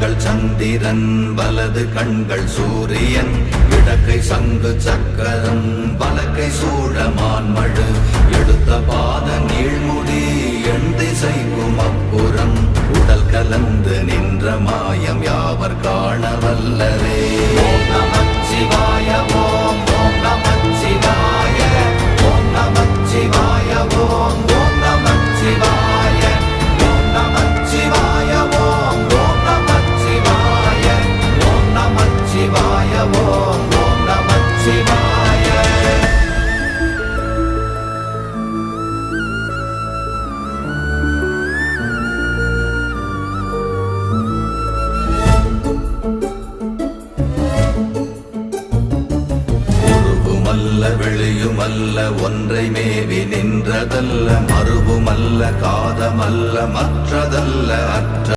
கண்கள் சந்திரன் வலது கண்கள் சூரியன் இடக்கை சங்கு சக்கரம் வலக்கை சூழமான்மழு எடுத்த பாத நீழ்முடி எண் திசைக்கும் அப்புறம் உடல் கலந்து நின்ற மாயம் யாவர் காண வல்லரே. ஓம் நமச்சிவாய ஓம் ஓம் நமச்சிவாய ஓம் நமச்சிவாய ஓம் ஓம் நமச்சிவாய ஓம் நமச்சிவாய ஓம் ஓம் நமச்சிவாய ஓம் நமச்சிவாய ஓம் ஓம் நமச்சிவாய. வெளியுமல்ல ஒன்றை மேவி நின்றதல்ல மறுவுமல்ல காதமல்ல மற்றதல்ல அற்ற